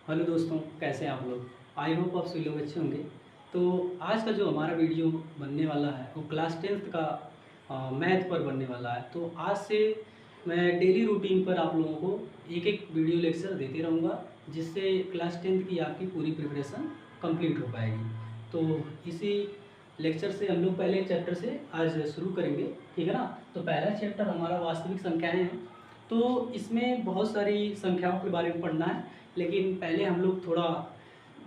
Hello दोस्तों, कैसे हैं आप लोग। आई होप आप सभी लोग अच्छे होंगे। तो आज का जो हमारा वीडियो बनने वाला है वो क्लास टेंथ का मैथ पर बनने वाला है। तो आज से मैं डेली रूटीन पर आप लोगों को एक एक वीडियो लेक्चर देते रहूँगा, जिससे क्लास टेंथ की आपकी पूरी प्रिपरेशन कंप्लीट हो पाएगी। तो इसी लेक्चर से हम लोग पहले चैप्टर से आज शुरू करेंगे, ठीक है ना। तो पहला चैप्टर हमारा वास्तविक संख्याएँ हैं। तो इसमें बहुत सारी संख्याओं के बारे में पढ़ना है, लेकिन पहले हम लोग थोड़ा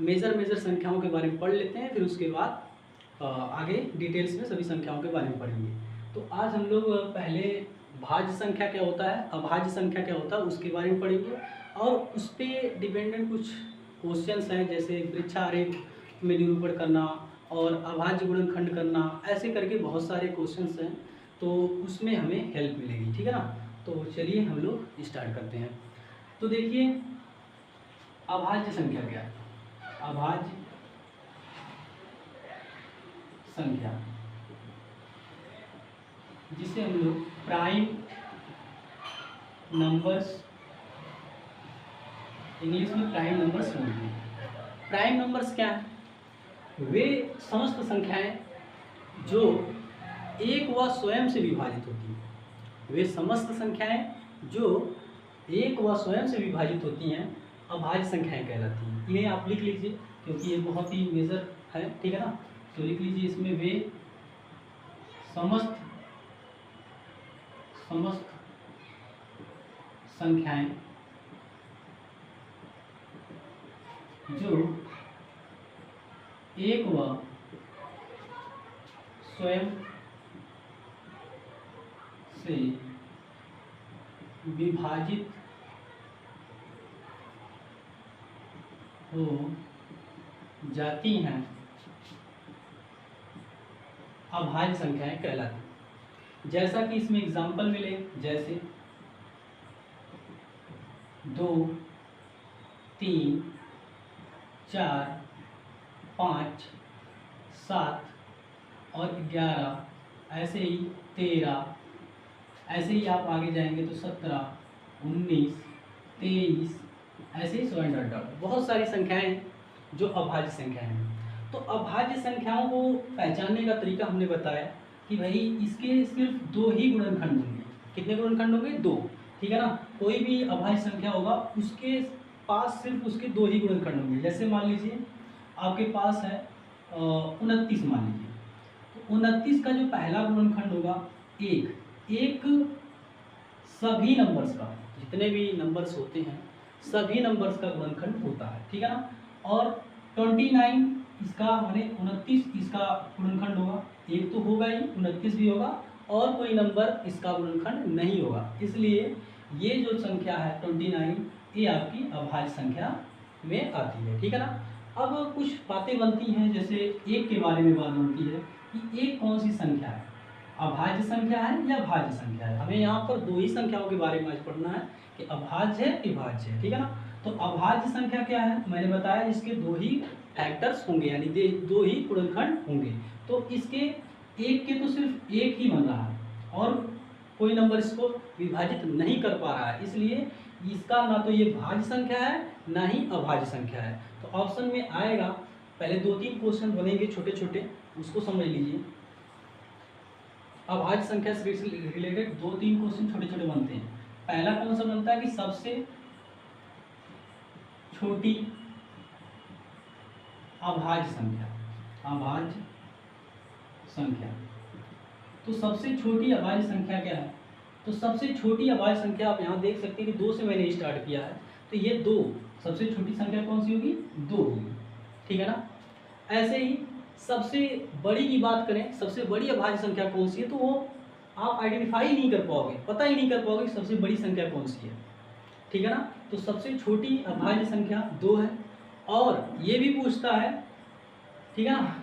मेजर संख्याओं के बारे में पढ़ लेते हैं, फिर उसके बाद आगे डिटेल्स में सभी संख्याओं के बारे में पढ़ेंगे। तो आज हम लोग पहले भाज्य संख्या क्या होता है, अभाज्य संख्या क्या होता है, उसके बारे में पढ़ेंगे। और उस पर डिपेंडेंट कुछ क्वेश्चंस हैं, जैसे वृक्षारेख में निरूपण करना और अभाज्य गुणनखंड करना, ऐसे करके बहुत सारे क्वेश्चंस हैं। तो उसमें हमें हेल्प मिलेगी, ठीक है ना। तो चलिए हम लोग स्टार्ट करते हैं। तो देखिए, अभाज्य संख्या क्या है। अभाज्य संख्या जिसे हम लोग प्राइम नंबर्स, इंग्लिश में प्राइम नंबर्स बोलते हैं। प्राइम नंबर्स क्या है? वे समस्त संख्याएं जो एक व स्वयं से विभाजित होती हैं। वे समस्त संख्याएं जो एक व स्वयं से विभाजित होती हैं अभाज्य संख्याएं कहलाती हैं। इन्हें आप लिख लीजिए, क्योंकि ये बहुत ही मेजर है, ठीक है ना। तो लिख लीजिए इसमें, वे समस्त संख्याएं जो एक व स्वयं से विभाजित हो जाती हैं अभाज्य संख्याएं कहलाती हैं। जैसा कि इसमें एग्जाम्पल मिले, जैसे 2, 3, 4, 5, 7 और 11, ऐसे ही 13, ऐसे ही आप आगे जाएंगे तो 17, 19, 23, ऐसे ही सो एंड डॉट। बहुत सारी संख्याएं हैं जो अभाज्य संख्याएं हैं। तो अभाज्य संख्याओं को पहचानने का तरीका हमने बताया कि भाई इसके सिर्फ दो ही गुणनखंड होंगे। कितने गुणनखंड होंगे? दो, ठीक है ना। कोई भी अभाज्य संख्या होगा उसके पास सिर्फ उसके दो ही गुणनखंड होंगे। जैसे मान लीजिए आपके पास है 29, मान लीजिए। तो 29 का जो पहला गुणनखंड होगा एक, एक सभी नंबर्स का, जितने भी नंबर्स होते हैं सभी नंबर्स का गुणनखंड होता है, ठीक है ना। और 29 इसका माने 29 इसका गुणनखंड होगा, एक तो होगा ही, 29 भी होगा, और कोई नंबर इसका गुणनखंड नहीं होगा। इसलिए ये जो संख्या है 29, ये आपकी अभाज्य संख्या में आती है, ठीक है ना। अब कुछ बातें बनती हैं, जैसे एक के बारे में बात बनती है कि एक कौन सी संख्या है, अभाज्य संख्या है या भाज्य संख्या है। हमें यहाँ पर दो ही संख्याओं के बारे में आज पढ़ना है कि अभाज्य है कि भाज्य है, ठीक है ना। तो अभाज्य संख्या क्या है, मैंने बताया इसके दो ही फैक्टर्स होंगे, यानी दो ही गुणनखंड होंगे। तो इसके एक के तो सिर्फ एक ही बन रहा है और कोई नंबर इसको विभाजित नहीं कर पा रहा है, इसलिए इसका ना तो ये भाज्य संख्या है ना ही अभाज्य संख्या है। तो ऑप्शन में आएगा, पहले 2-3 क्वेश्चन बनेंगे छोटे छोटे, उसको समझ लीजिए। अभाज्य संख्या से रिलेटेड 2-3 क्वेश्चन छोटे छोटे बनते हैं। पहला कौन सा बनता है कि सबसे छोटी अभाज्य संख्या, अभाज्य संख्या। तो सबसे छोटी अभाज्य संख्या क्या है? तो सबसे छोटी अभाज्य संख्या आप यहाँ देख सकते हैं कि 2 से मैंने स्टार्ट किया है, तो ये 2 सबसे छोटी संख्या कौन सी होगी? 2 होगी, ठीक है ना। ऐसे ही सबसे बड़ी की बात करें, सबसे बड़ी अभाज्य संख्या कौन सी है, तो वो आप आइडेंटिफाई नहीं कर पाओगे, पता ही नहीं कर पाओगे कि सबसे बड़ी संख्या कौन सी है, ठीक है ना। तो सबसे छोटी अभाज्य संख्या 2 है। और ये भी पूछता है, ठीक है ना,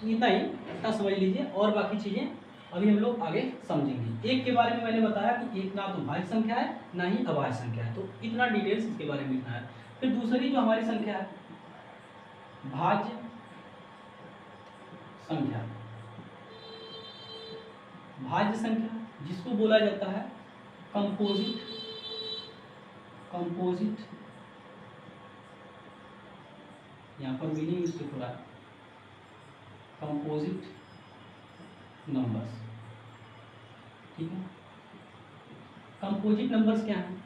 इतना ही, इतना समझ लीजिए, और बाकी चीज़ें अभी हम लोग आगे समझेंगे। एक के बारे में मैंने बताया कि एक ना तो भाज्य संख्या है ना ही अभाज्य संख्या है, तो इतना डिटेल्स इसके बारे में लिखना है। फिर दूसरी जो हमारी संख्या है भाज्य संख्या, भाज्य संख्या जिसको बोला जाता है कंपोजिट यहाँ पर मीनिंग मिस्टेक हो रहा है, कंपोजिट नंबर्स। ठीक है, कंपोजिट नंबर्स क्या है,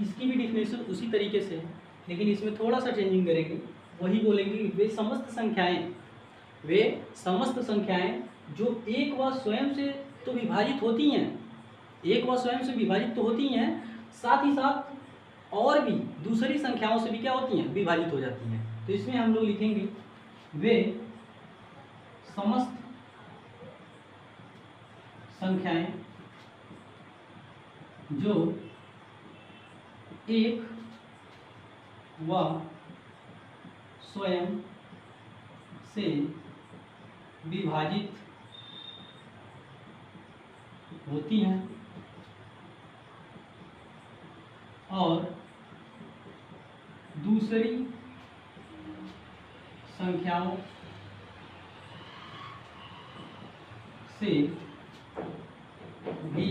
इसकी भी डिफिनेशन उसी तरीके से है, लेकिन इसमें थोड़ा सा चेंजिंग करेंगे। वही बोलेंगे कि वे समस्त संख्याएं जो एक व स्वयं से तो विभाजित होती हैं, एक व स्वयं से विभाजित तो होती हैं, साथ ही साथ और भी दूसरी संख्याओं से भी क्या होती हैं, विभाजित हो जाती हैं। तो इसमें हम लोग लिखेंगे वे समस्त संख्याएं जो एक व स्वयं से विभाजित होती हैं और दूसरी संख्याओं से भी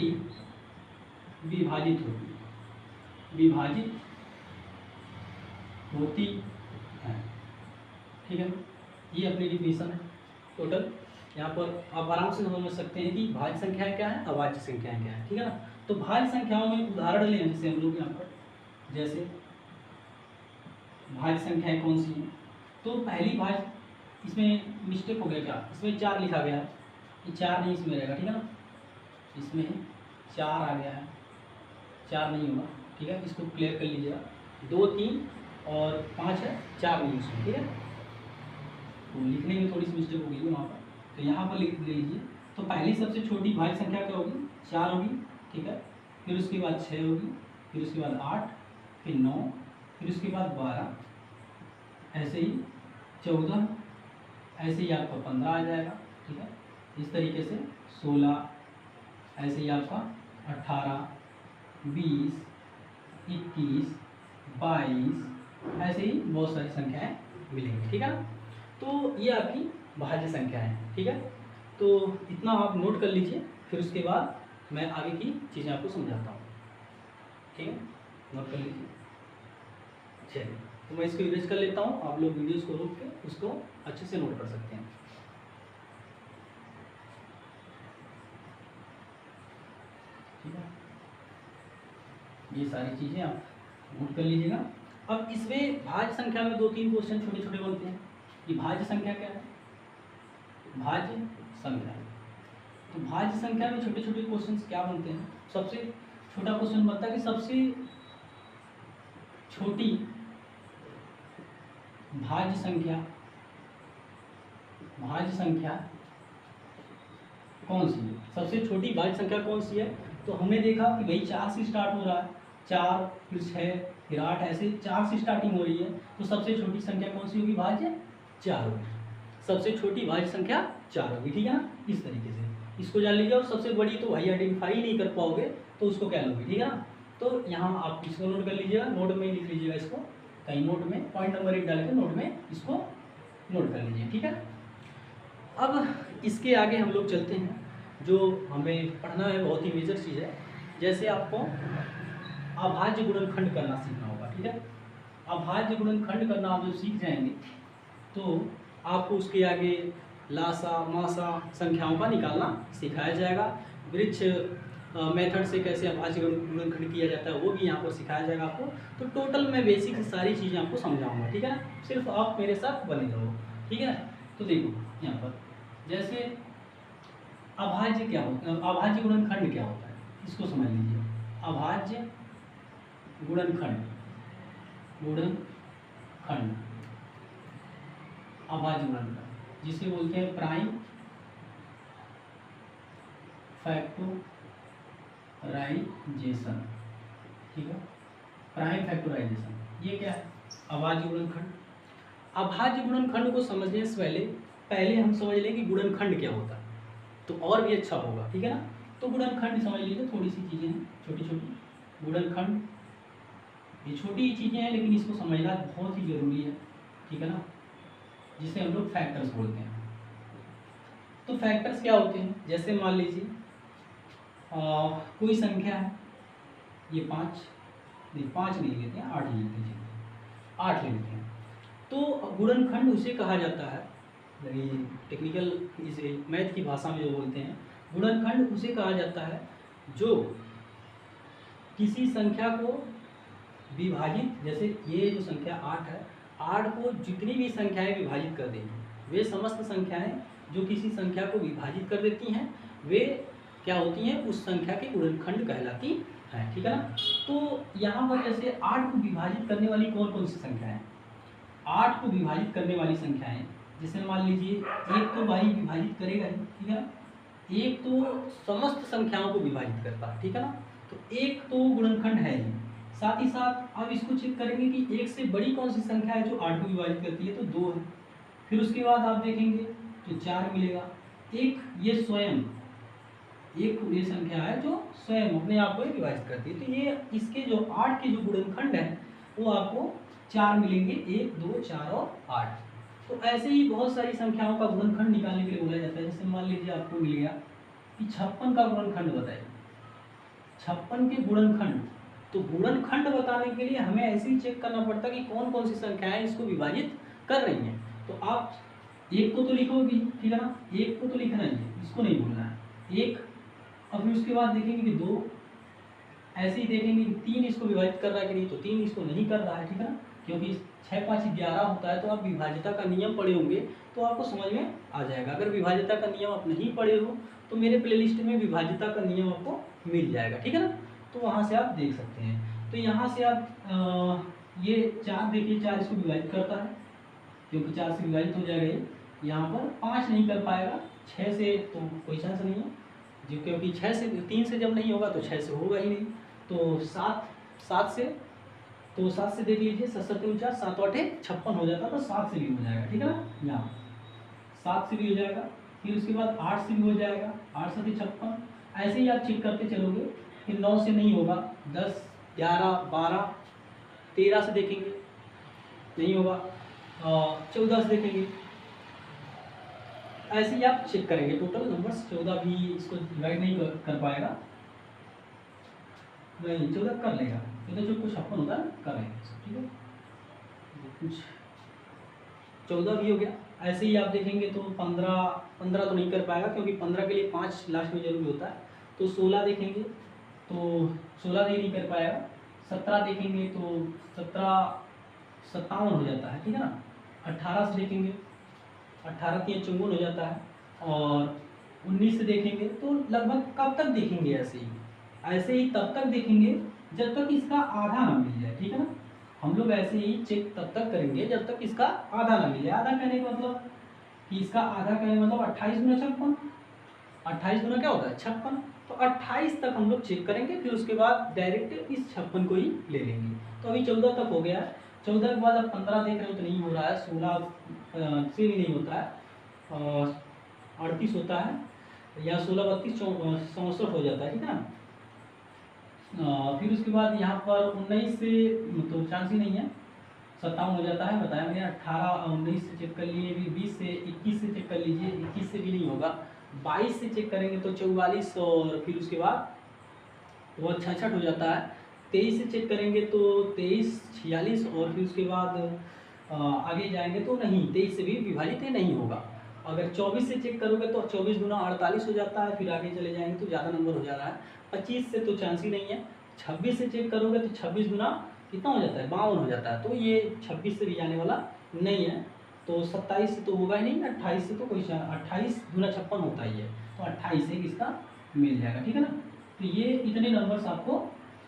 विभाजित होती है। ठीक है, ये अपनी डिफिनेशन है टोटल। यहाँ पर आप आराम से समझ सकते हैं कि भाज्य संख्याएं क्या है, अभाज्य संख्याएं क्या है। ठीक है ना, तो भाज्य संख्याओं में उदाहरण लें जैसे हम लोग यहाँ पर, जैसे भाज्य संख्याएं कौन सी हैं, तो पहली भाज्य, इसमें मिस्टेक हो गया क्या, इसमें 4 लिखा गया है, ये 4 नहीं इसमें रहेगा। ठीक है ना, इसमें 4 आ गया है, 4 नहीं होगा। ठीक है, इसको क्लियर कर लीजिएगा। 2, 3 और 5 है, 4 नहीं इसमें। ठीक है, तो लिखने में थोड़ी सी मिस्टेक हो गई है वहाँ पर, तो यहाँ पर लिख लीजिए। तो पहली सबसे छोटी भाज्य संख्या क्या होगी, 4 होगी। ठीक है, फिर उसके बाद 6 होगी, फिर उसके बाद 8, फिर 9, फिर उसके बाद 12, ऐसे ही 14, ऐसे ही आपका 15 आ जाएगा। ठीक है, इस तरीके से 16, ऐसे ही आपका 18, 20, 21, 22, ऐसे ही बहुत सारी संख्याएं मिलेंगी। ठीक है, तो ये आपकी भाज्य संख्या है। ठीक है, तो इतना आप नोट कर लीजिए, फिर उसके बाद मैं आगे की चीज़ें आपको समझाता हूँ। ठीक है, नोट कर लीजिए। चलिए, तो मैं इसको इरेज कर लेता हूँ, आप लोग वीडियोस को रोक के उसको अच्छे से नोट कर सकते हैं। ठीक है, ये सारी चीज़ें आप नोट कर लीजिएगा। अब इसमें भाज्य संख्या में 2-3 क्वेश्चन छोटे छोटे बनते हैं। ये भाज्य संख्या क्या है, भाज्य संख्या। तो भाज्य संख्या में छोटे छोटे क्वेश्चन क्या बनते हैं, सबसे छोटा क्वेश्चन बनता है कि सबसे छोटी भाज्य संख्या कौन सी है, सबसे छोटी भाज्य संख्या कौन सी है। तो हमने देखा कि भाई 4 से स्टार्ट हो रहा है, 4 फिर 6 फिर 8, ऐसे 4 से स्टार्टिंग हो रही है, तो सबसे छोटी संख्या कौन सी होगी, भाज्य 4 होगी। सबसे छोटी भाज्य संख्या 4 होगी। ठीक है ना, इस तरीके से इसको जान लीजिए। और सबसे बड़ी तो भाई आइडेंटिफाई नहीं कर पाओगे तो उसको क्या लोगे। ठीक है ना, तो यहाँ आप इसको नोट कर लीजिएगा, नोट में लिख लीजिएगा इसको कहीं, नोट में पॉइंट नंबर 1 डाल के नोट में इसको नोट कर लीजिए। ठीक है, अब इसके आगे हम लोग चलते हैं, जो हमें पढ़ना है बहुत ही मेजर चीज़ है। जैसे आपको अभाज्य गुणनखंड करना सीखना होगा। ठीक है, अभाज्य गुणनखंड करना आप जब सीख जाएंगे तो आपको उसके आगे लासा मासा संख्याओं का निकालना सिखाया जाएगा। वृक्ष मेथड से कैसे अभाज्य गुणनखंड किया जाता है वो भी यहाँ पर सिखाया जाएगा आपको। तो टोटल मैं बेसिक सारी चीज़ें आपको समझाऊंगा। ठीक है ना, सिर्फ आप मेरे साथ बने रहो। ठीक है, तो देखो यहाँ पर जैसे अभाज्य क्या होता है, अभाज्य गुणनखंड क्या होता है, इसको समझ लीजिए। अभाज्य गुणनखंड, अभाज्य गुणनखंड जिसे बोलते हैं प्राइम फैक्टराइजेशन। ठीक है, प्राइम फैक्टराइजेशन ये क्या है, अभाज्य गुणनखंड। अभाज्य गुणनखंड को समझने से पहले हम समझ लें कि गुणनखंड क्या होता है, तो और भी अच्छा होगा। ठीक है ना, तो गुणनखंड समझ लीजिए, थोड़ी सी चीज़ें हैं छोटी छोटी। गुणनखंड ये छोटी चीज़ें हैं लेकिन इसको समझना बहुत ही ज़रूरी है। ठीक है ना, जिसे हम लोग फैक्टर्स बोलते हैं। तो फैक्टर्स क्या होते हैं, जैसे मान लीजिए कोई संख्या है, ये 5 नहीं 5 नहीं लेते हैं, 8 ले लेते हैं। 8 ले लेते हैं, तो तो गुणनखंड उसे कहा जाता है, टेक्निकल इसे मैथ की भाषा में जो बोलते हैं, गुणनखंड उसे कहा जाता है जो किसी संख्या को विभाजित, जैसे ये जो संख्या 8 है, 8 को जितनी भी संख्याएं विभाजित कर देंगी, वे समस्त संख्याएं जो किसी संख्या को विभाजित कर देती हैं, वे क्या होती हैं, उस संख्या के गुणनखंड कहलाती हैं। ठीक है ना। तो यहाँ पर जैसे 8 को विभाजित करने वाली कौन कौन सी संख्या है, 8 को विभाजित करने वाली संख्याएं, जैसे मान लीजिए एक तो y विभाजित करेगा ही, ठीक है ना, एक तो समस्त संख्याओं को विभाजित करता है, ठीक है ना, तो एक तो गुणनखंड है ही। साथ ही साथ अब इसको चेक करेंगे कि एक से बड़ी कौन सी संख्या है जो 8 को विभाजित करती है, तो 2 है। फिर उसके बाद आप देखेंगे तो 4 मिलेगा। एक ये स्वयं, एक ये संख्या है जो स्वयं अपने आप को विभाजित करती है, तो ये इसके जो 8 के जो गुणनखंड है वो आपको 4 मिलेंगे, 1, 2, 4 और 8। तो ऐसे ही बहुत सारी संख्याओं का गुणनखंड निकालने के लिए बोला जाता है। जैसे मान लीजिए आपको मिल गया कि 56 का गुणनखंड बताइए, 56 के गुणनखंड, तो गुणनखंड बताने के लिए हमें ऐसे ही चेक करना पड़ता है कि कौन कौन सी संख्याएं इसको विभाजित कर रही हैं। तो आप एक को तो लिखोगे, ठीक है ना, एक को तो लिखना ही है, इसको नहीं भूलना है, एक। और फिर उसके बाद देखेंगे कि 2, ऐसे ही देखेंगे कि 3 इसको विभाजित कर रहा है कि नहीं, तो 3 इसको नहीं कर रहा है, ठीक है ना, क्योंकि 6, 5, 11 होता है। तो आप विभाज्यता का नियम पढ़े होंगे तो आपको समझ में आ जाएगा। अगर विभाज्यता का नियम आप नहीं पढ़े हो तो मेरे प्लेलिस्ट में विभाज्यता का नियम आपको मिल जाएगा, ठीक है ना, तो वहाँ से आप देख सकते हैं। तो यहाँ से आप ये 4 देखिए, 4 इसको विभाजित करता है, क्योंकि 4 से विभाजित हो जाएगा ये। यहाँ पर 5 नहीं कर पाएगा, 6 से तो कोई चांस नहीं है, जो क्योंकि 6 से 3 से जब नहीं होगा तो 6 से होगा ही नहीं। तो 7 से, तो 7 से देख लीजिए, 7 7 4, 7 8 56 हो जाता है, तो 7 से भी हो जाएगा, ठीक है ना, यहाँ 7 से भी हो जाएगा। फिर उसके बाद 8 से भी हो जाएगा, 8 7 56। ऐसे ही आप चेक करते चलोगे। फिर 9 से नहीं होगा, 10, 11, 12, 13 से देखेंगे नहीं होगा, 14 से देखेंगे। ऐसे ही आप चेक करेंगे टोटल नंबर्स। 14 भी इसको डिवाइड नहीं कर पाएगा, नहीं 14 कर लेगा, 14 जो कुछ 56 होता है कर लेगा, ठीक है, कुछ 14 भी हो गया। ऐसे ही आप देखेंगे तो 15 तो नहीं कर पाएगा, क्योंकि 15 के लिए 5 लास्ट में जरूरी होता है। तो 16 देखेंगे तो 16 नहीं कर पाएगा। 17 देखेंगे तो 17 57 हो जाता है, ठीक है ना। 18 से देखेंगे, 18 3 54 हो जाता है। और 19 से देखेंगे तो लगभग कब तक देखेंगे, ऐसे ही तब तक देखेंगे जब तक इसका आधा ना मिल जाए, ठीक है ना। हम लोग ऐसे ही चेक तब तक करेंगे जब तक इसका आधा ना मिले। आधा कहने का मतलब कि इसका आधा कहने का मतलब 28 गुना 56, 28 गुना क्या होता है 56, तो 28 तक हम लोग चेक करेंगे। फिर उसके बाद डायरेक्ट इस 56 को ही ले लेंगे। तो अभी 14 तक हो गया है। 14 के बाद अब 15 देख रहे हो तो नहीं हो रहा है, 16 से भी नहीं होता है, 38 होता है, या 16 32 64 हो जाता है, ठीक है ना। फिर उसके बाद यहाँ पर 19 से तो चांस ही नहीं है, 57 हो जाता है, बताया मैंने। 18 19 से चेक कर लिए, भी 20 से 21 से चेक कर लीजिए, 21 से भी नहीं होगा। 22 से चेक करेंगे तो 44, और फिर उसके बाद वो 66 हो जाता है। 23 से चेक करेंगे तो 23 46, और फिर उसके बाद आगे जाएंगे तो नहीं, 23 से भी विभाजित नहीं होगा। अगर 24 से चेक करोगे तो 24 गुना 48 हो जाता है। फिर आगे चले जाएंगे तो ज़्यादा नंबर हो जा रहा है। 25 से तो चांस ही नहीं है। 26 से चेक करोगे तो 26 गुना कितना हो जाता है 52 हो जाता है, तो ये 26 से भी जाने वाला नहीं है। तो 27 से तो होगा ही नहीं, 28 से तो कोई 28 गुना 56 होता ही है, तो 28 से इसका मिल जाएगा, ठीक है ना। तो ये इतने नंबर्स आपको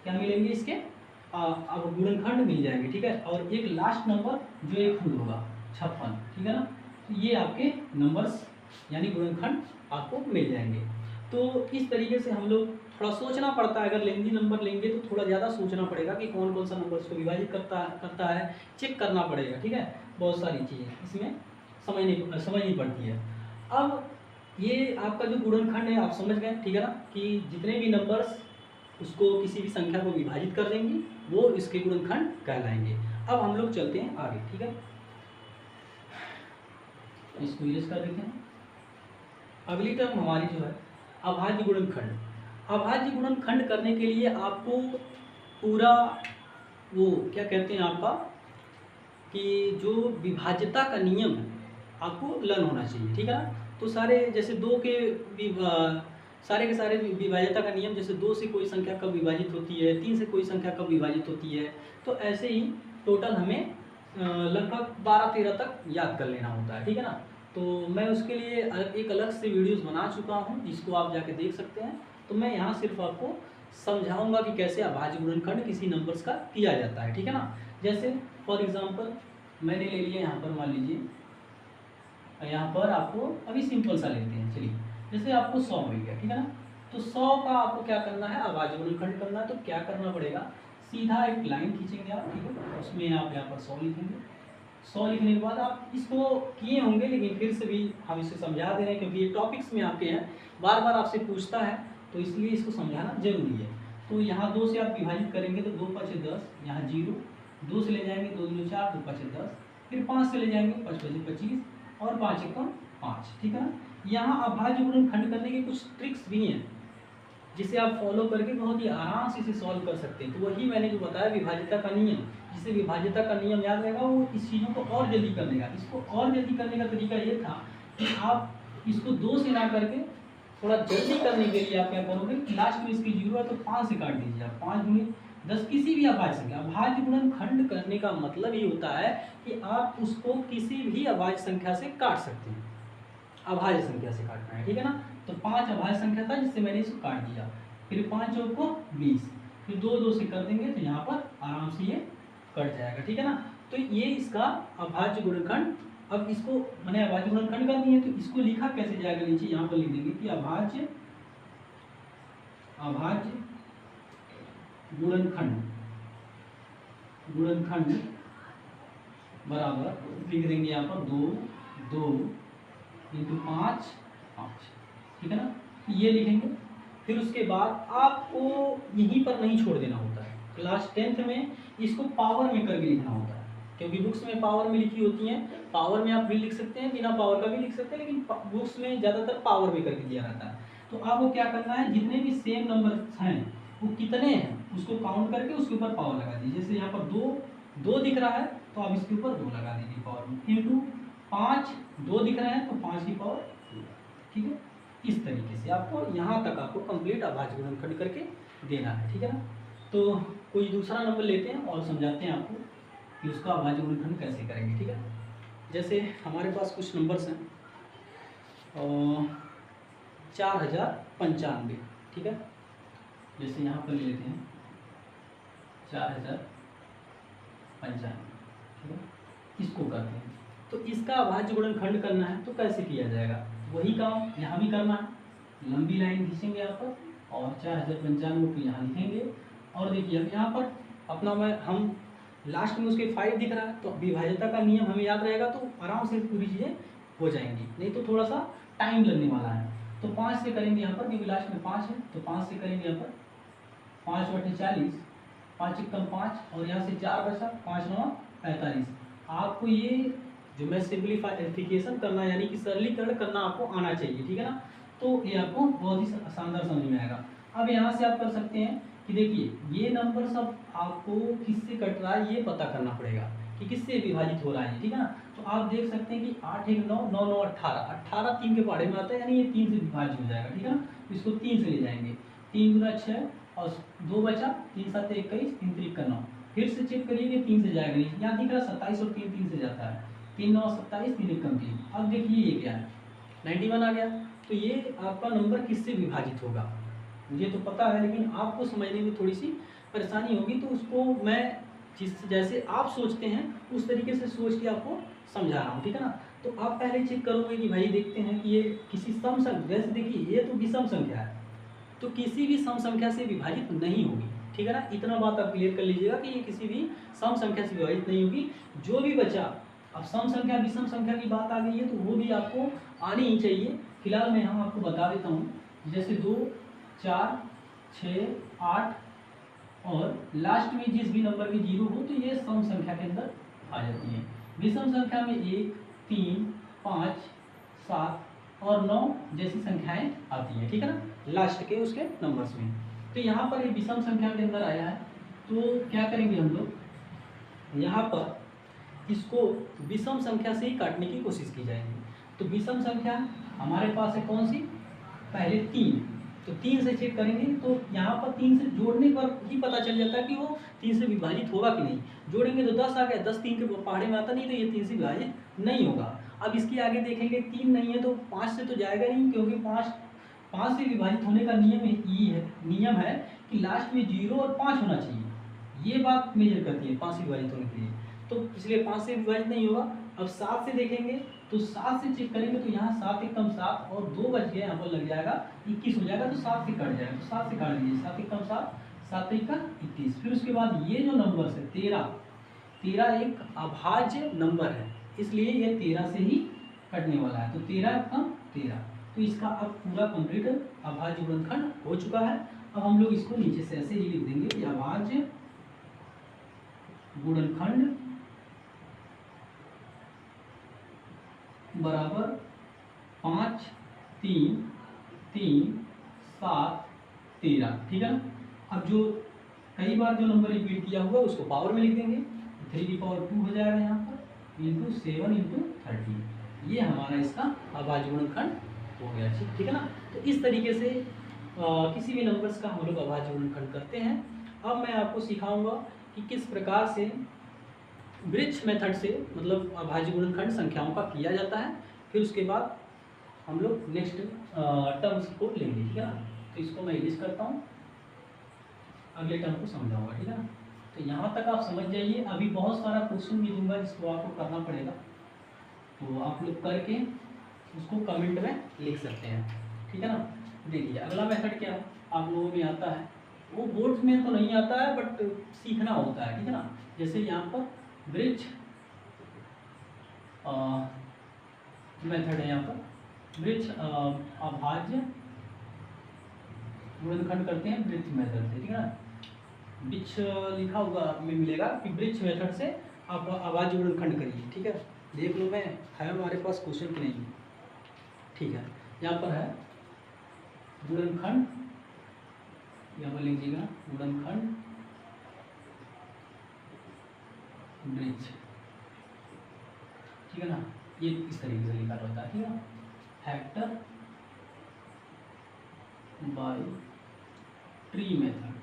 क्या मिलेंगे इसके, अब गुणनखंड मिल जाएंगे, ठीक है। और एक लास्ट नंबर जो एक खुद होगा 56, ठीक है ना। तो ये आपके नंबर्स यानी गुणनखंड आपको मिल जाएंगे। तो इस तरीके से हम लोग थोड़ा सोचना पड़ता है। अगर लेंदी नंबर लेंगे तो थोड़ा ज़्यादा सोचना पड़ेगा कि कौन कौन सा नंबर उसको विभाजित करता है, चेक करना पड़ेगा, ठीक है। बहुत सारी चीज़ें इसमें समझनी पड़ती है। अब ये आपका जो गुणनखंड है आप समझ गए, ठीक है ना, कि जितने भी नंबर्स उसको किसी भी संख्या को विभाजित कर देंगे वो इसके गुणनखंड कहलाएंगे। अब हम लोग चलते हैं आगे, ठीक है। इसको इरेज कर देते हैं। अगली टर्म हमारी जो है अभाज्य गुणनखंड। अभाज्य गुणनखंड करने के लिए आपको पूरा वो क्या कहते हैं आपका कि जो विभाज्यता का नियम है आपको लर्न होना चाहिए, ठीक है ना। तो सारे जैसे दो के सारे के सारे विभाज्यता का नियम, जैसे 2 से कोई संख्या कब विभाजित होती है, 3 से कोई संख्या कब विभाजित होती है, तो ऐसे ही टोटल हमें लगभग 12-13 तक याद कर लेना होता है, ठीक है ना। तो मैं उसके लिए एक अलग से वीडियोस बना चुका हूँ, जिसको आप जाके देख सकते हैं। तो मैं यहाँ सिर्फ आपको समझाऊंगा कि कैसे अभाज्य गुणनखंड किसी नंबर्स का किया जाता है, ठीक है ना। जैसे फॉर एग्जांपल मैंने ले लिया यहाँ पर, मान लीजिए यहाँ पर आपको अभी सिंपल सा लेते हैं, चलिए जैसे आपको 100 मिल गया, ठीक है ना। तो 100 का आपको क्या करना है, अभाज्य गुणनखंड करना है। तो क्या करना पड़ेगा, सीधा एक लाइन खींचेंगे आप, ठीक है, उसमें आप यहाँ पर 100 लिखेंगे। 100 लिखने के बाद आप इसको किए होंगे, लेकिन फिर से भी हम इसे समझा दे रहे हैं क्योंकि ये टॉपिक्स में आपके हैं, बार बार आपसे पूछता है, तो इसलिए इसको समझाना जरूरी है। तो यहाँ 2 से आप विभाजित करेंगे तो 2 5 10, यहाँ 0, 2 से ले जाएंगे 2 2 4, 2 5 10, फिर 5 से ले जाएंगे 5 5 25 और 5 1 5, ठीक है ना। यहाँ अभाज्य गुणनखंड करने के कुछ ट्रिक्स भी हैं जिसे आप फॉलो करके बहुत ही आराम से इसे सॉल्व कर सकते हैं। तो वही मैंने जो बताया विभाज्यता का नियम, जिसे विभाज्यता का नियम याद रहेगा वो इस चीज़ों को और जल्दी कर देगा। इसको और जल्दी करने का तरीका ये था कि आप इसको 2 से ना करके थोड़ा जल्दी करने के लिए आप क्या करोगे, लास्ट में इसकी 0 है तो 5 से काट दीजिए आप, 5 गुणे 10 किसी भी अभाज्य संख्या। अभाज्य गुणनखंड करने का मतलब ये होता है कि आप उसको किसी भी अभाज्य संख्या से काट सकते हैं, अभाज्य संख्या से काटना है, ठीक है ना। तो 5 अभाज्य संख्या था जिससे मैंने इसको काट दिया, फिर 5 चौक को 20, फिर 2 2 से कर देंगे तो यहाँ पर आराम से ये कट जाएगा, ठीक है ना। तो ये इसका अभाज्य गुणनखंड। अब इसको मैंने अभाज्य गुणनखंड कर दिए, तो इसको लिखा कैसे जाएगा, नीचे यहाँ पर लिख देंगे कि अभाज्य गुणनखंड बराबर लिख देंगे यहाँ पर 2 2 इंटू 5 5, ठीक है ना, ये लिखेंगे। फिर उसके बाद आपको यहीं पर नहीं छोड़ देना होता है, क्लास 10th में इसको पावर में करके लिखना होता है, क्योंकि बुक्स में पावर में लिखी होती हैं। पावर में आप भी लिख सकते हैं, बिना पावर का भी लिख सकते हैं, लेकिन बुक्स में ज़्यादातर पावर में करके दिया रहता है। तो आपको क्या करना है, जितने भी सेम नंबर हैं वो कितने हैं उसको काउंट करके उसके ऊपर पावर लगा दीजिए। जैसे यहाँ पर 2 दिख रहा है तो आप इसके ऊपर 2 लगा दीजिए पावर में, इंटू 5, 2 दिख रहे हैं तो 5 की पावर, ठीक है। इस तरीके से आपको यहाँ तक आपको कंप्लीट अभाज्य गुणनखंड करके देना है, ठीक है ना। तो कोई दूसरा नंबर लेते हैं और समझाते हैं आपको कि उसका अभाज्य गुणनखंड कैसे करेंगे, ठीक है। जैसे हमारे पास कुछ नंबर्स हैं 4095, ठीक है। जैसे यहाँ पर ले लेते हैं 4095, ठीक है, इसको करते हैं। तो इसका अभाज्य गुणनखंड करना है तो कैसे किया जाएगा, वही काम यहाँ भी करना है। लंबी लाइन खींचेंगे यहाँ पर और 4095 को यहाँ लिखेंगे। और देखिए अब यहाँ पर अपना हम लास्ट में उसके 5 दिख रहा है, तो विभाज्यता का नियम हमें याद रहेगा तो आराम से पूरी चीज़ें हो जाएंगी, नहीं तो थोड़ा सा टाइम लगने वाला है। तो 5 से करेंगे यहाँ पर, क्योंकि लास्ट में 5 है, तो 5 से करेंगे यहाँ पर 5 बटे 40, 5 1 5 और यहाँ से 4 बचा, 5 9 45। आपको ये जो मैं सिंप्लीफिकेशन करना यानी कि सरलीकरण करना आपको आना चाहिए, ठीक है ना। तो ये आपको बहुत ही शानदार समझ में आएगा। अब यहाँ से आप कर सकते हैं कि देखिए ये नंबर सब आपको किससे कट रहा है ये पता करना पड़ेगा कि किससे विभाजित हो रहा है, ठीक है ना। तो आप देख सकते हैं कि 8 1 9 9 9 18, 18 3 के पहाड़े में आता है, यानी ये 3 से विभाजित हो जाएगा, ठीक है ना। तो इसको 3 से ले जाएंगे, 3 गुना 6 और 2 बचा, 3 7 21, 3 3 का 9। फिर से चेक करिए 3 से जाएगा नहीं, यहाँ दिख रहा 27 और 3 3 से जाता है, 3 9 27, 3 1 3। अब देखिए ये क्या है, 91 आ गया। तो ये आपका नंबर किससे विभाजित होगा मुझे तो पता है, लेकिन आपको समझने में थोड़ी सी परेशानी होगी, तो उसको मैं जैसे आप सोचते हैं उस तरीके से सोच के आपको समझा रहा हूँ, ठीक है ना। तो आप पहले चेक करोगे कि भाई देखते हैं कि ये किसी सम संख्या, जैसे देखिए ये तो विषम संख्या है, तो किसी भी सम संख्या से विभाजित नहीं होगी, ठीक है ना। इतना बात आप क्लियर कर लीजिएगा कि ये किसी भी सम संख्या से विभाजित नहीं होगी। जो भी बचा, अब सम संख्या विषम संख्या की बात आ गई है तो वो भी आपको आनी ही चाहिए। फिलहाल मैं यहाँ आपको बता देता हूँ, जैसे 2 4 6 8 और लास्ट में जिस भी नंबर की 0 हो तो ये सम संख्या के अंदर आ जाती है। विषम संख्या में 1 3 5 7 और 9 जैसी संख्याएं आती हैं, ठीक है ना, लास्ट के उसके नंबर्स में। तो यहाँ पर ये विषम संख्या के अंदर आया है, तो क्या करेंगे हम लोग, यहाँ पर इसको विषम संख्या से ही काटने की कोशिश की जाएगी। तो विषम संख्या हमारे पास है कौन सी, पहले 3, तो 3 से चेक करेंगे तो यहाँ पर 3 से जोड़ने पर ही पता चल जाता है कि वो 3 से विभाजित होगा कि नहीं। जोड़ेंगे तो 10 आ गया, 10 3 के पहाड़े में आता नहीं, तो ये 3 से विभाजित नहीं होगा। अब इसके आगे देखेंगे 3 नहीं है तो 5 से तो जाएगा नहीं, क्योंकि 5 से विभाजित होने का नियम है कि लास्ट में 0 और 5 होना चाहिए। ये बात मेजर करती है 5 से विभाजित होने के लिए, तो इसलिए 5 से विभाजित नहीं होगा। अब 7 से देखेंगे तो 7 से चेक करेंगे तो यहाँ 7 एकम 7 और 2 बच गए, यहाँ पर लग जाएगा 21 हो जाएगा, तो 7 से कट जाएगा, तो 7 से काट लीजिए, 7 एकम 7, 7 एकम 21। फिर उसके बाद ये जो नंबर है 13 एक अभाज्य नंबर है, इसलिए ये 13 से ही कटने वाला है, तो 13 एकम 13। तो इसका अब पूरा कंप्लीट अभाज्य गुणनखंड हो चुका है। अब हम लोग इसको नीचे से ऐसे ही लिख देंगे कि अभाज्य गुणनखंड बराबर 5 3 3 7 13, ठीक है ना। अब जो कई बार जो नंबर रिपीट किया हुआ उसको पावर में लिख देंगे, 3 की पावर 2 हो जाएगा यहाँ पर, इंटू 7 इंटू 30, ये हमारा इसका अभाज्य गुणनखंड हो गया, ठीक है ना। तो इस तरीके से किसी भी नंबर्स का हम लोग अभाज्य गुणनखंड करते हैं। अब मैं आपको सिखाऊंगा कि किस प्रकार से ब्रिज मेथड से मतलब अभाज्य गुणनखंड संख्याओं का किया जाता है। फिर उसके बाद हम लोग नेक्स्ट टर्म्स को लेंगे, ठीक है ना। तो इसको मैं इरेज करता हूँ, अगले टर्म को समझाऊंगा, ठीक है ना। तो यहाँ तक आप समझ जाइए। अभी बहुत सारा क्वेश्चन भी दूंगा जिसको आपको करना पड़ेगा, तो आप लोग करके उसको कमेंट में लिख सकते हैं, ठीक है ना। देखिए अगला मेथड क्या है, आप लोगों में आता है, वो बोर्ड में तो नहीं आता है बट सीखना होता है, ठीक है ना। जैसे यहाँ पर ब्रिज मेथड है, यहाँ पर ब्रिज अभाज्य गुणनखंड करते हैं ब्रिज मेथड से, ठीक है ना। ब्रिज लिखा हुआ में मिलेगा कि ब्रिज मेथड से आप अभाज्य गुणनखंड करिए, ठीक है। देख लो मैं है हमारे पास क्वेश्चन की नहीं, ठीक है। यहाँ पर है गुणनखंड, यहाँ पर लिखिएगा गुणनखंड ब्रिज, ठीक है ना। ये इस तरीके से लिखा होता है, ठीक है ना, फैक्टर बाय ट्री मेथड।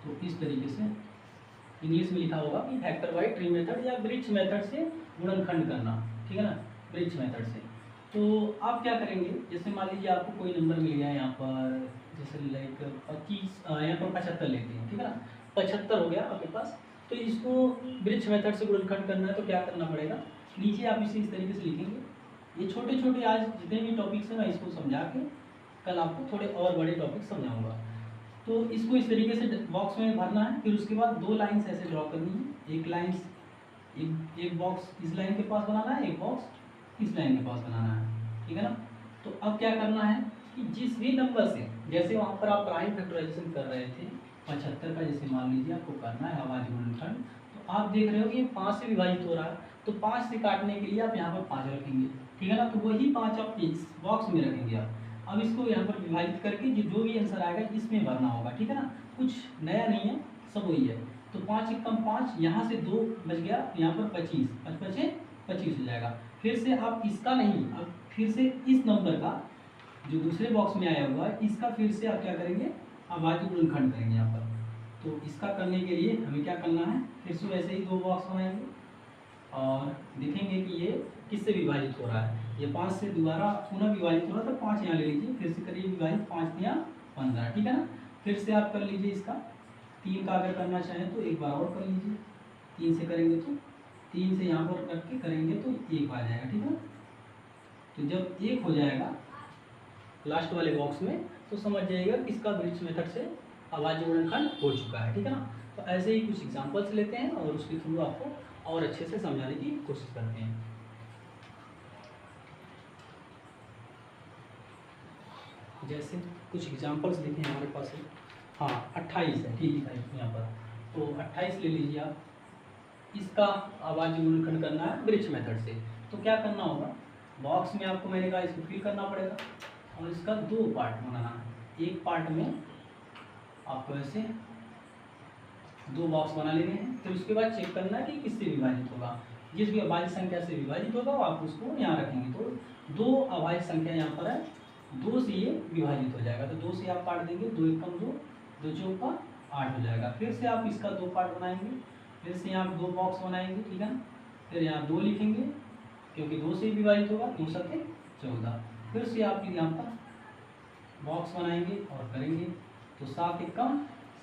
तो इस तरीके से इंग्लिश में लिखा होगा कि फैक्टर बाय ट्री मेथड या ब्रिज मेथड से गुणनखंड करना, ठीक है ना, ब्रिज मेथड से। तो आप क्या करेंगे, जैसे मान लीजिए आपको कोई नंबर मिल गया यहाँ पर, जैसे लाइक 25, यहाँ पर 75 लेते हैं, ठीक है ना। 75 हो गया आपके पास, तो इसको ब्रिज मेथड से गुणनखंड करना है तो क्या करना पड़ेगा, नीचे आप इसे इस तरीके से लिखेंगे। ये छोटे छोटे आज जितने भी टॉपिक्स हैं मैं इसको समझा के कल आपको थोड़े और बड़े टॉपिक समझाऊंगा। तो इसको इस तरीके से बॉक्स में भरना है। फिर उसके बाद 2 लाइन्स ऐसे ड्रॉ करनी है, एक बॉक्स इस लाइन के पास बनाना है, एक बॉक्स इस लाइन के पास बनाना है, ठीक है ना। तो अब क्या करना है कि जिस भी नंबर से, जैसे वहाँ पर आप प्राइम फैक्टराइजेशन कर रहे थे 75 का, जैसे मान लीजिए आपको करना है अभाज्य गुणनखंड, तो आप देख रहे हो कि ये 5 से विभाजित हो रहा है, तो 5 से काटने के लिए आप यहाँ पर 5 रखेंगे, ठीक है ना। तो वही 5 आप इस बॉक्स में रखेंगे आप। अब इसको यहाँ पर विभाजित करके जो भी आंसर आएगा इसमें भरना होगा, ठीक है ना। कुछ नया नहीं है, सब वही है। तो 5 एकम 5, यहाँ से 2 बच गया, यहाँ पर 25, 5 बचे 25 हो जाएगा। फिर से आप इसका नहीं, अब फिर से इस नंबर का जो दूसरे बॉक्स में आया हुआ है इसका फिर से आप क्या करेंगे, अभाज्य गुणनखंड करेंगे यहाँ पर। तो इसका करने के लिए हमें क्या करना है, फिर से वैसे ही 2 बॉक्स बनाएंगे और देखेंगे कि ये किससे विभाजित हो रहा है। ये 5 से दोबारा पुनः विभाजित हो रहा है, तो 5 यहाँ ले लीजिए, फिर से करिए विभाजित, 5 या 15, ठीक है ना। फिर से आप कर लीजिए इसका 3 का अगर करना चाहें तो एक बार और कर लीजिए, 3 से करेंगे तो 3 से यहाँ पर करके करेंगे तो 1 आ जाएगा, ठीक है। तो जब 1 हो जाएगा लास्ट वाले बॉक्स में, तो समझ जाइएगा कि इसका ब्रिज मेथड से अभाज्य गुणनखंड हो चुका है, ठीक है ना। तो ऐसे ही कुछ एग्जांपल्स लेते हैं और उसके थ्रू आपको और अच्छे से समझाने की कोशिश करते हैं। जैसे कुछ एग्जांपल्स लिखे हैं हमारे पास है, हाँ 28 है, ठीक है यहाँ पर, तो 28 ले लीजिए आप। इसका अभाज्य गुणनखंड करना है ब्रिज मेथड से, तो क्या करना होगा, बॉक्स में आपको मैंने कहा इसको फिल करना पड़ेगा और इसका 2 पार्ट बनाना है। एक पार्ट में आपको ऐसे 2 बॉक्स बना लेने हैं। फिर उसके बाद चेक करना है कि किससे विभाजित होगा। जिस भी अभाज्य संख्या से विभाजित होगा वो आप उसको यहाँ रखेंगे। तो 2 अभाज्य संख्या यहाँ पर है, 2 से ये विभाजित हो जाएगा। तो 2 से आप काट देंगे, 2 एकम 2, 2 चौका 8 हो जाएगा। फिर से आप इसका 2 पार्ट बनाएंगे, फिर से यहाँ 2 बॉक्स बनाएंगे, ठीक है। फिर यहाँ 2 लिखेंगे क्योंकि 2 से विभाजित होगा, 2 सके 14। फिर से आप यहाँ पर बॉक्स बनाएंगे और करेंगे। तो 7 एकम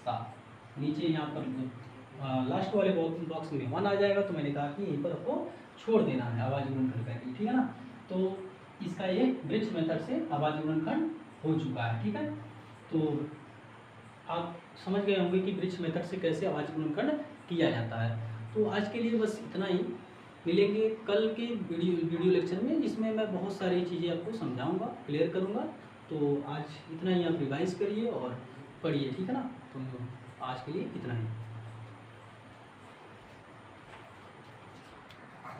7, नीचे यहाँ पर लास्ट वाले बॉक्स में 1 आ जाएगा। तो मैंने कहा कि यहीं पर आपको छोड़ देना है अभाज्य गुणनखंड करके, ठीक है ना। तो इसका ये ब्रिज मेथड से अभाज्य गुणनखंड हो चुका है, ठीक है। तो आप समझ गए होंगे कि ब्रिज मेथड से कैसे अभाज्य गुणनखंड किया जाता है। तो आज के लिए बस इतना ही। मिलेंगे कल के वीडियो लेक्चर में, जिसमें मैं बहुत सारी चीज़ें आपको समझाऊंगा, क्लियर करूंगा। तो आज इतना ही, आप रिवाइज करिए और पढ़िए, ठीक है ना। तो आज के लिए इतना ही।